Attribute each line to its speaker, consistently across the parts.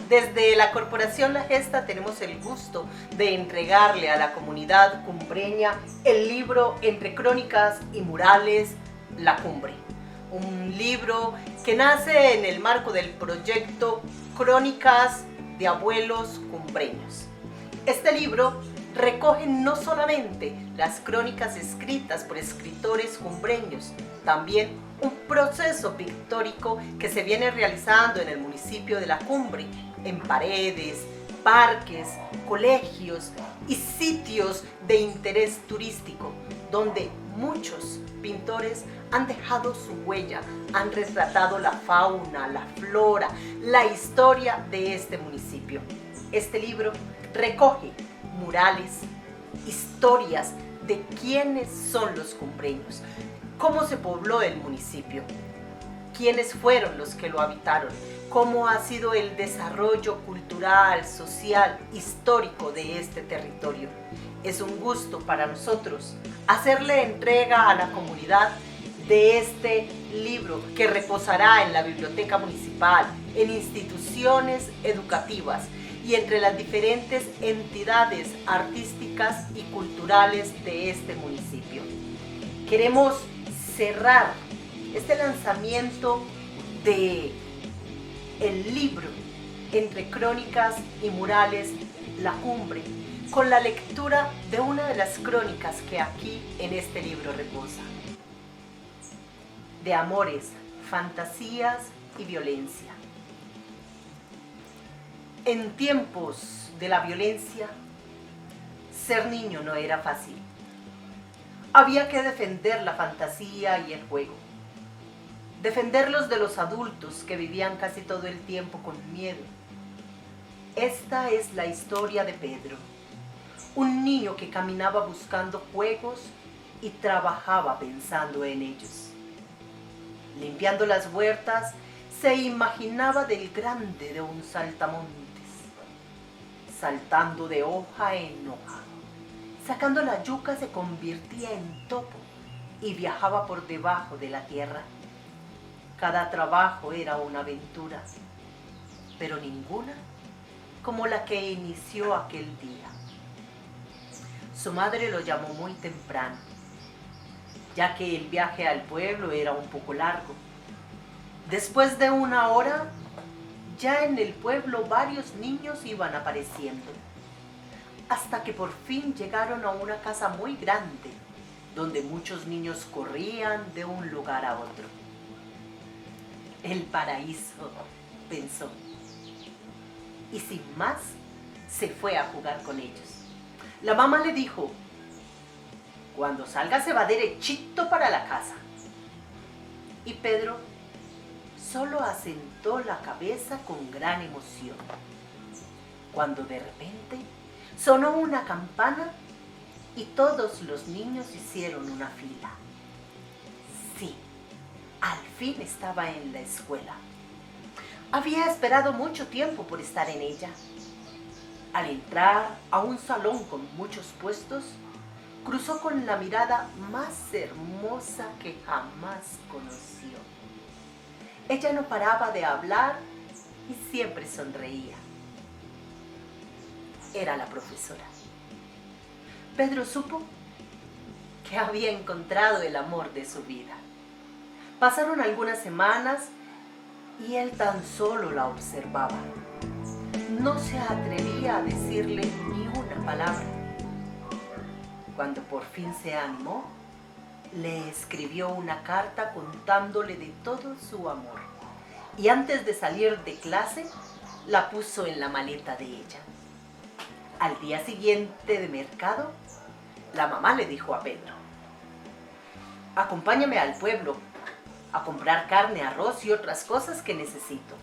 Speaker 1: Desde la Corporación La Gesta tenemos el gusto de entregarle a la comunidad cumbreña el libro Entre Crónicas y Murales, La Cumbre. Un libro que nace en el marco del proyecto Crónicas de Abuelos Cumbreños. Este libro recoge no solamente las crónicas escritas por escritores cumbreños, también un proceso pictórico que se viene realizando en el municipio de La Cumbre, en paredes, parques, colegios y sitios de interés turístico, donde muchos pintores han dejado su huella, han retratado la fauna, la flora, la historia de este municipio. Este libro recoge murales, historias de quiénes son los cumbreños, cómo se pobló el municipio, quiénes fueron los que lo habitaron, cómo ha sido el desarrollo cultural, social, histórico de este territorio. Es un gusto para nosotros hacerle entrega a la comunidad de este libro que reposará en la biblioteca municipal, en instituciones educativas y entre las diferentes entidades artísticas y culturales de este municipio. Queremos cerrar este lanzamiento de el libro Entre Crónicas y Murales, La Cumbre, con la lectura de una de las crónicas que aquí en este libro reposa. De amores, fantasías y violencia. En tiempos de la violencia, ser niño no era fácil. Había que defender la fantasía y el juego. Defenderlos de los adultos que vivían casi todo el tiempo con miedo. Esta es la historia de Pedro, un niño que caminaba buscando juegos y trabajaba pensando en ellos. Limpiando las huertas, se imaginaba del grande de un saltamontes, saltando de hoja en hoja. Sacando la yuca se convertía en topo y viajaba por debajo de la tierra. Cada trabajo era una aventura, pero ninguna como la que inició aquel día. Su madre lo llamó muy temprano, ya que el viaje al pueblo era un poco largo. Después de una hora, ya en el pueblo varios niños iban apareciendo, hasta que por fin llegaron a una casa muy grande, donde muchos niños corrían de un lugar a otro. El paraíso, pensó, y sin más, se fue a jugar con ellos. La mamá le dijo: cuando salga se va derechito para la casa. Y Pedro solo asentó la cabeza con gran emoción, cuando de repente sonó una campana y todos los niños hicieron una fila. Sí, al fin estaba en la escuela. Había esperado mucho tiempo por estar en ella. Al entrar a un salón con muchos puestos, cruzó con la mirada más hermosa que jamás conoció. Ella no paraba de hablar y siempre sonreía. Era la profesora. Pedro supo que había encontrado el amor de su vida. Pasaron algunas semanas y él tan solo la observaba. No se atrevía a decirle ni una palabra. Cuando por fin se animó, le escribió una carta contándole de todo su amor. Y antes de salir de clase, la puso en la maleta de ella. Al día siguiente de mercado, la mamá le dijo a Pedro: acompáñame al pueblo a comprar carne, arroz y otras cosas que necesito.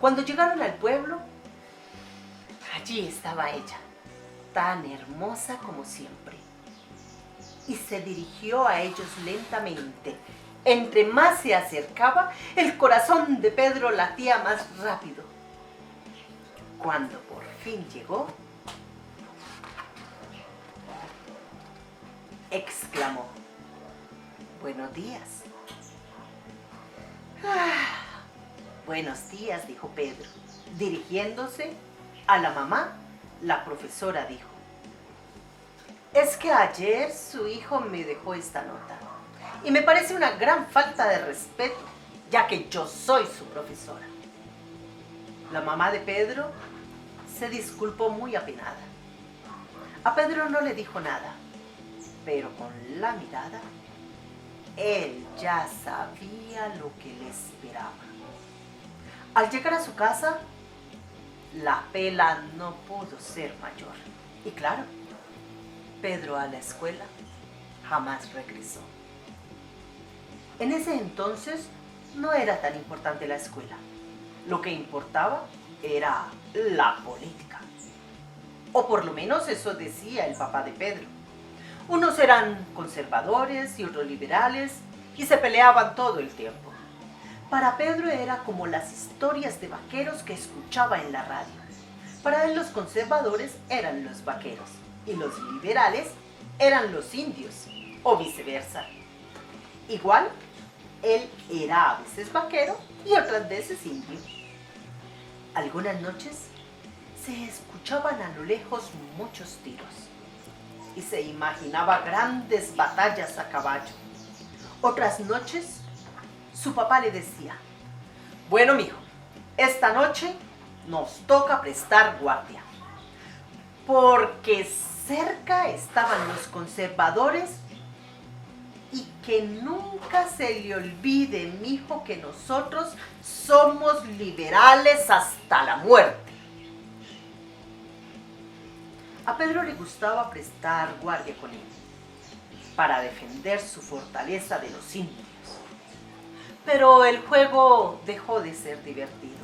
Speaker 1: Cuando llegaron al pueblo, allí estaba ella, tan hermosa como siempre. Y se dirigió a ellos lentamente. Entre más se acercaba, el corazón de Pedro latía más rápido. Cuando por fin llegó, exclamó: buenos días. Buenos días, dijo Pedro. Dirigiéndose a la mamá, la profesora dijo: es que ayer su hijo me dejó esta nota y me parece una gran falta de respeto, ya que yo soy su profesora. La mamá de Pedro se disculpó muy apenada. A Pedro no le dijo nada, pero con la mirada, él ya sabía lo que le esperaba. Al llegar a su casa, la pela no pudo ser mayor. Y claro, Pedro a la escuela jamás regresó. En ese entonces no era tan importante la escuela. Lo que importaba era la política. O por lo menos eso decía el papá de Pedro. Unos eran conservadores y otros liberales y se peleaban todo el tiempo. Para Pedro era como las historias de vaqueros que escuchaba en la radio. Para él los conservadores eran los vaqueros y los liberales eran los indios, o viceversa. Igual, él era a veces vaquero y otras veces indio. Algunas noches se escuchaban a lo lejos muchos tiros y se imaginaba grandes batallas a caballo. Otras noches, su papá le decía: bueno, mijo, esta noche nos toca prestar guardia, porque cerca estaban los conservadores y que nunca se le olvide, mijo, que nosotros somos liberales hasta la muerte. A Pedro le gustaba prestar guardia con él para defender su fortaleza de los indios. Pero el juego dejó de ser divertido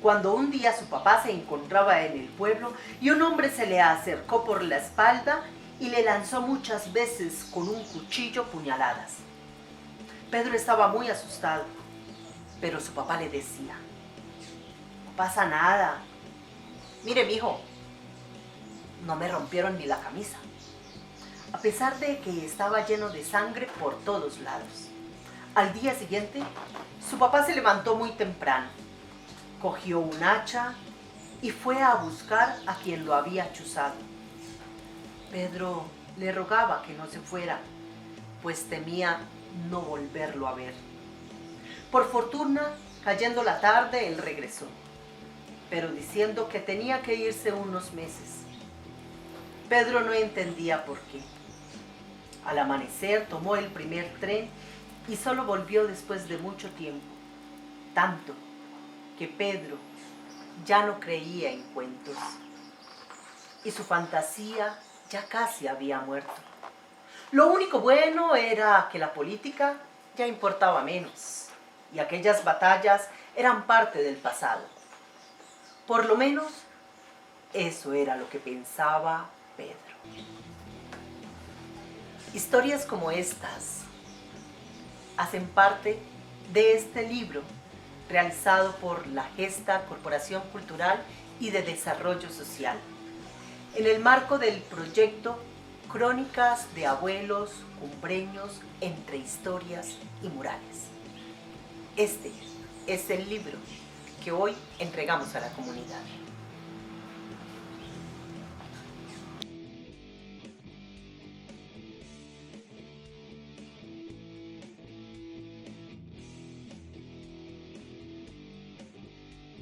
Speaker 1: cuando un día su papá se encontraba en el pueblo y un hombre se le acercó por la espalda y le lanzó muchas veces con un cuchillo puñaladas. Pedro estaba muy asustado, pero su papá le decía: no pasa nada. Mire, mijo, no me rompieron ni la camisa, a pesar de que estaba lleno de sangre por todos lados. Al día siguiente, su papá se levantó muy temprano, cogió un hacha y fue a buscar a quien lo había chuzado. Pedro le rogaba que no se fuera, pues temía no volverlo a ver. Por fortuna, cayendo la tarde, él regresó, pero diciendo que tenía que irse unos meses. Pedro no entendía por qué. Al amanecer tomó el primer tren y solo volvió después de mucho tiempo, tanto que Pedro ya no creía en cuentos y su fantasía ya casi había muerto. Lo único bueno era que la política ya importaba menos y aquellas batallas eran parte del pasado. Por lo menos eso era lo que pensaba Pedro. Historias como estas hacen parte de este libro realizado por la Gesta Corporación Cultural y de Desarrollo Social, en el marco del proyecto Crónicas de Abuelos Cumbreños entre Historias y Murales. Este es el libro que hoy entregamos a la comunidad.